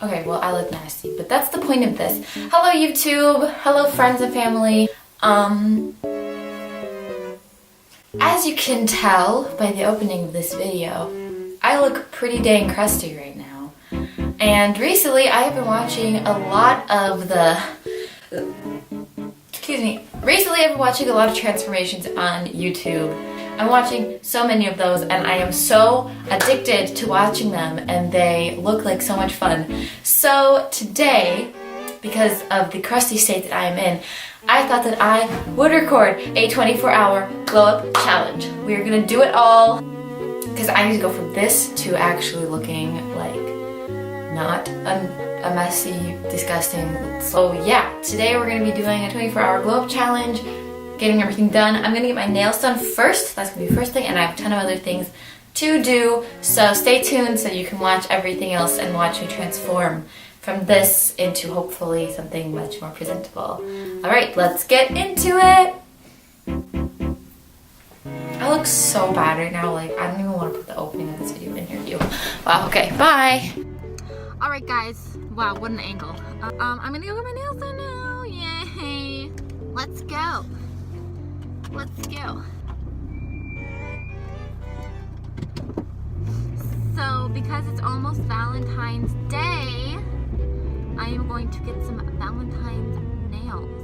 Okay, well, I look nasty, but that's the point of this. Hello, YouTube. Hello, friends and family. As you can tell by the opening of this video, I look pretty dang crusty right now. And recently, I have been watching a lot of transformations on YouTube. I'm watching so many of those and I am so addicted to watching them and they look like so much fun. So today, because of the crusty state that I am in, I thought that I would record a 24-hour glow up challenge. We are gonna do it all because I need to go from this to actually looking like not a messy, disgusting. So yeah, today we're gonna be doing a 24-hour glow up challenge, getting everything done. I'm gonna get my nails done first. That's gonna be the first thing, and I have a ton of other things to do. So stay tuned so you can watch everything else and watch me transform from this into hopefully something much more presentable. All right, let's get into it. I look so bad right now. Like, I don't even want to put the opening of this video in here. Wow, okay, bye. All right, guys. Wow, what an angle. I'm gonna go get my nails done now. Yay. Let's go. Let's go. So, because it's almost Valentine's Day, I am going to get some Valentine's nails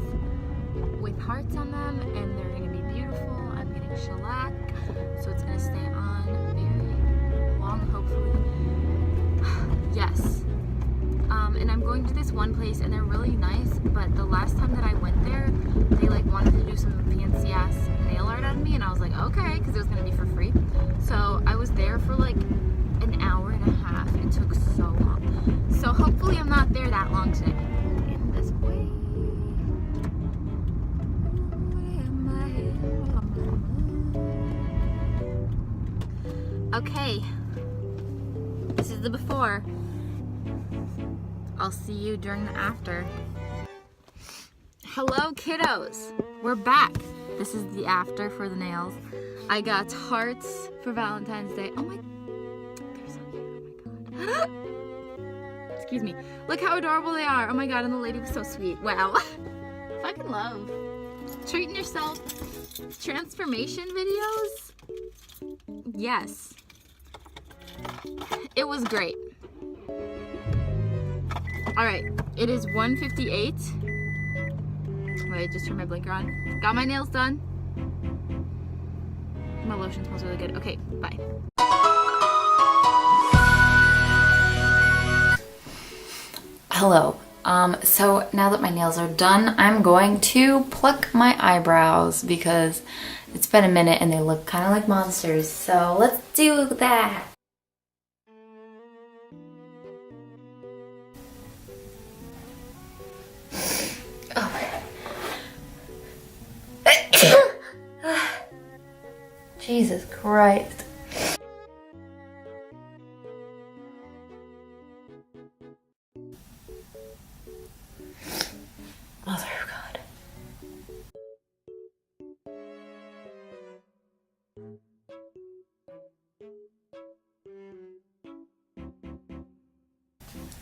with hearts on them, and they're going to be beautiful. I'm getting shellac, so it's going to stay on very long, hopefully. Yes. And I'm going to this one place, and they're really nice, but the last time that I went there, they like wanted to do some fancy ass nail art on me, and I was like, okay, because it was going to be for free. So I was there for like an hour and a half. It took so long. So hopefully I'm not there that long today. In this way. Okay. This is the before. I'll see you during the after. Hello, kiddos. We're back. This is the after for the nails. I got hearts for Valentine's Day. Oh my, they're so cute. Oh my god. Excuse me. Look how adorable they are. Oh my god, and the lady was so sweet. Wow. Fucking love. Treating yourself. Transformation videos? Yes. It was great. Alright, it is 1:58. Wait, just turned my blinker on. Got my nails done. My lotion smells really good. Okay, bye. Hello. So now that my nails are done, I'm going to pluck my eyebrows because it's been a minute and they look kind of like monsters. So let's do that. Oh my god. Jesus Christ. Mother of God.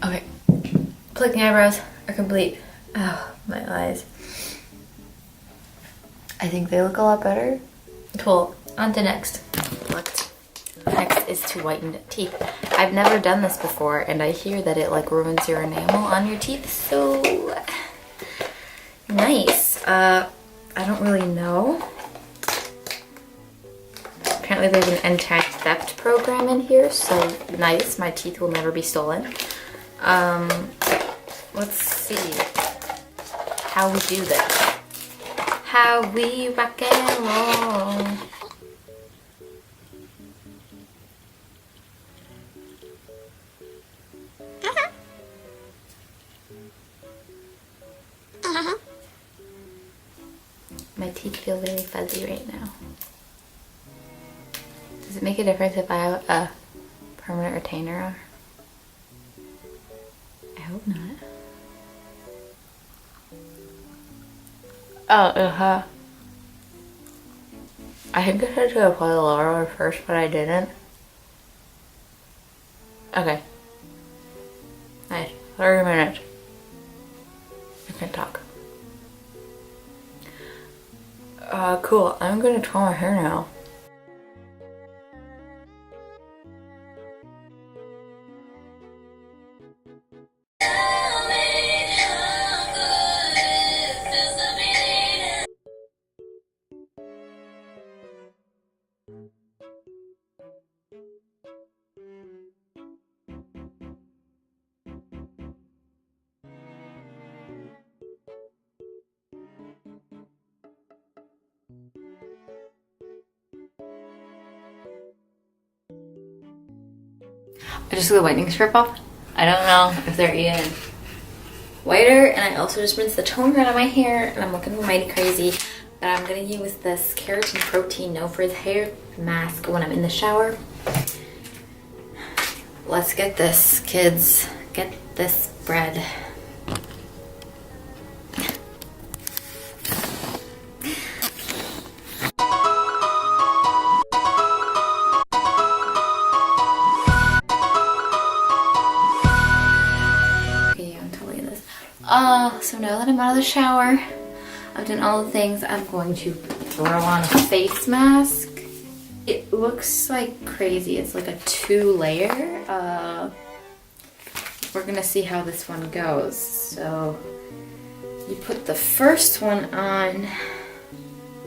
Okay, plucking eyebrows are complete. Oh, my eyes. I think they look a lot better. Cool, on to next. Plucked. Next is to whiten teeth. I've never done this before and I hear that it like ruins your enamel on your teeth, so nice. I don't really know. Apparently there's an anti-theft program in here, so nice. My teeth will never be stolen. Let's see how we do this. How we rock and roll. My teeth feel very fuzzy right now. Does it make a difference if I have a permanent retainer on? I hope not. Oh, I think I had to apply the lower first, but I didn't. Okay. Nice. 30 minutes. I can't talk. Cool. I'm gonna twirl my hair now. I just got the whitening strip off. I don't know if they're even whiter, and I also just rinsed the toner out of my hair, and I'm looking mighty crazy. But I'm gonna use this keratin protein no frizz hair mask when I'm in the shower. Let's get this, kids. Get this bread. So now that I'm out of the shower, I've done all the things, I'm going to throw on a face mask. It looks like crazy. It's like a 2-layer. We're gonna see how this one goes. So you put the first one on.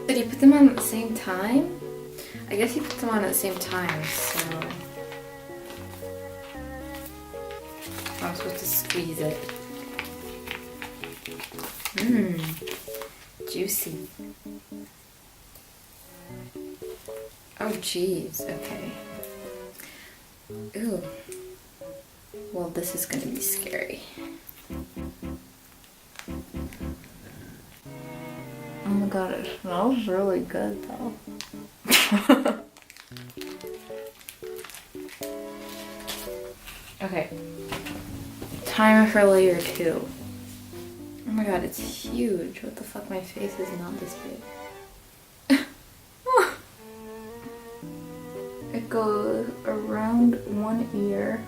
Did you put them on at the same time? I guess you put them on at the same time, so I'm supposed to squeeze it. Mmm, juicy. Oh jeez, okay. Ooh. Well, this is gonna be scary. Oh my god, it smells really good though. Okay. Timer for layer 2. Oh my god, it's huge. What the fuck, my face is not this big. It goes around one ear.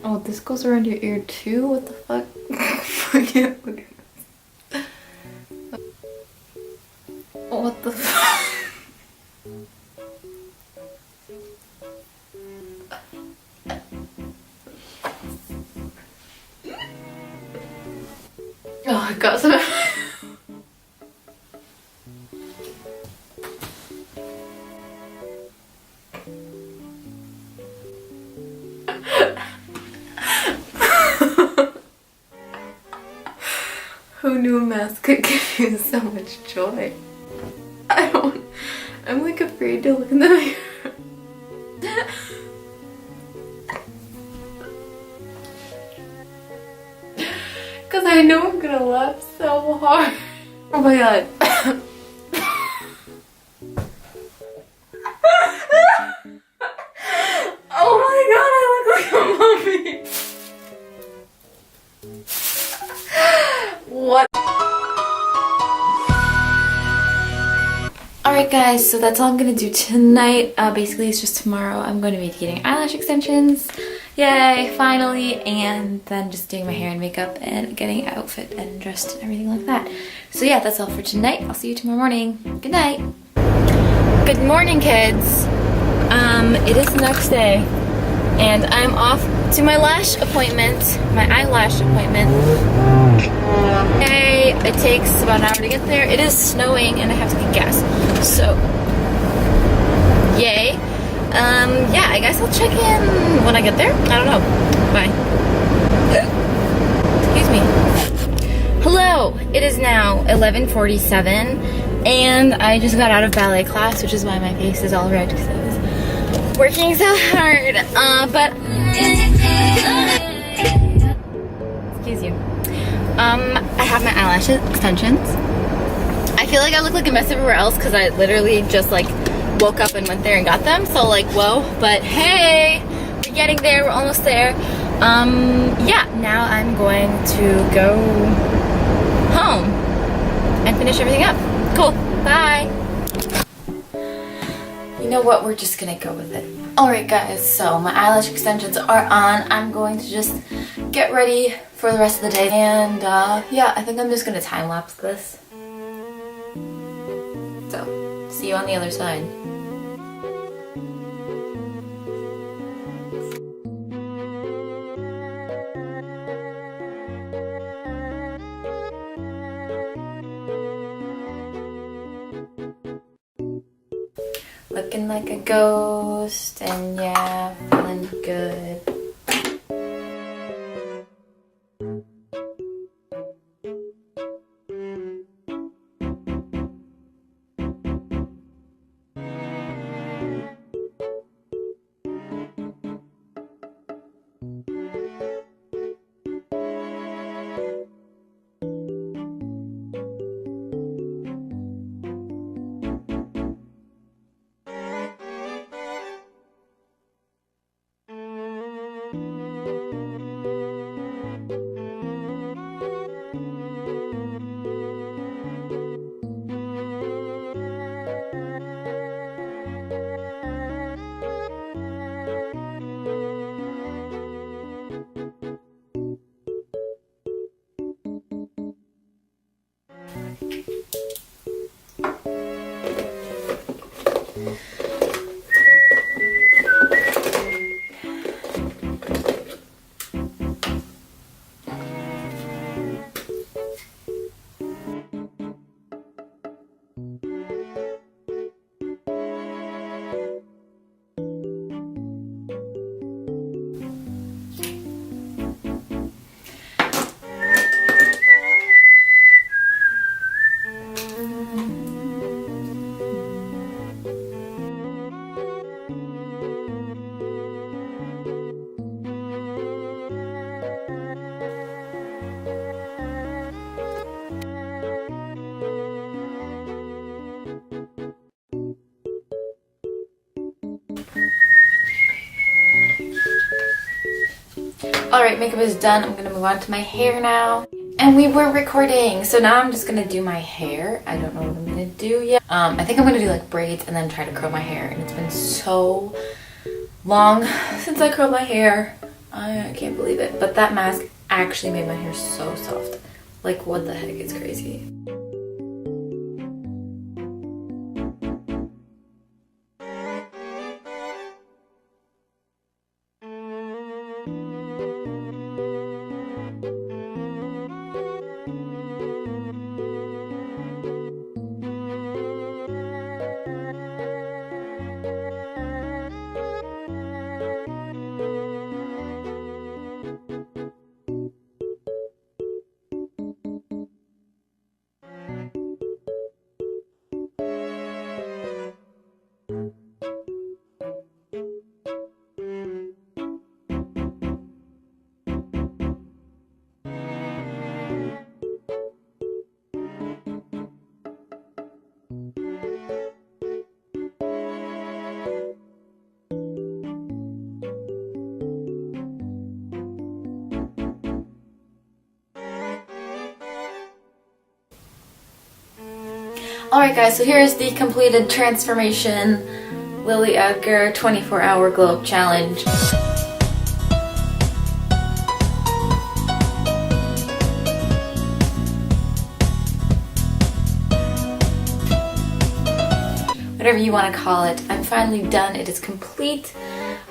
Oh, this goes around your ear too? What the fuck? I can't look at this. What the fuck? Oh, I got some. Who knew a mask could give you so much joy? I'm like afraid to look in the mirror. Cause I know I'm gonna laugh so hard. Oh my god. Oh my god, I look like a mummy. What? Alright guys, so that's all I'm gonna do tonight. Basically it's just tomorrow I'm going to be getting eyelash extensions. Yay, finally, and then just doing my hair and makeup and getting an outfit and dressed and everything like that. So yeah, that's all for tonight. I'll see you tomorrow morning. Good night. Good morning, kids. It is the next day, and I'm off to my lash appointment, my eyelash appointment. Okay, it takes about an hour to get there. It is snowing and I have to get gas. So, yay. Yeah, I guess I'll check in when I get there. I don't know. Bye. Excuse me. Hello, it is now 11:47 and I just got out of ballet class, which is why my face is all red because I was working so hard. But excuse you. I have my eyelash extensions. I feel like I look like a mess everywhere else because I literally just like woke up and went there and got them. So like, whoa, but hey, we're getting there, we're almost there. Yeah, now I'm going to go home finish everything up. Cool. Bye. You know what? We're just gonna go with it. Alright guys, so my eyelash extensions are on. I'm going to just get ready for the rest of the day. And yeah, I think I'm just gonna time-lapse this. So, see you on the other side. Looking like a ghost, and yeah, feeling good. Alright, makeup is done. I'm gonna move on to my hair now. And we were recording, so now I'm just gonna do my hair. I don't know what I'm gonna do yet. I think I'm gonna do like braids and then try to curl my hair. And it's been so long since I curled my hair. I can't believe it. But that mask actually made my hair so soft. Like, what the heck? It's crazy. Alright guys, so here's the completed transformation Lily Edgar 24-hour glow up challenge. Whatever you want to call it, I'm finally done. It is complete.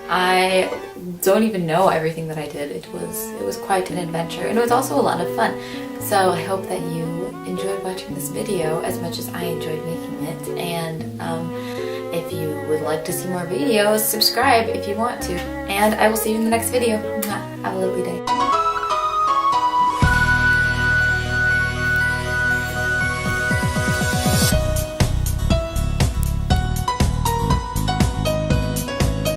I don't even know everything that I did. It was quite an adventure, and it was also a lot of fun. So I hope that you enjoyed watching this video as much as I enjoyed making it. And if you would like to see more videos, subscribe if you want to. And I will see you in the next video. Have a lovely day.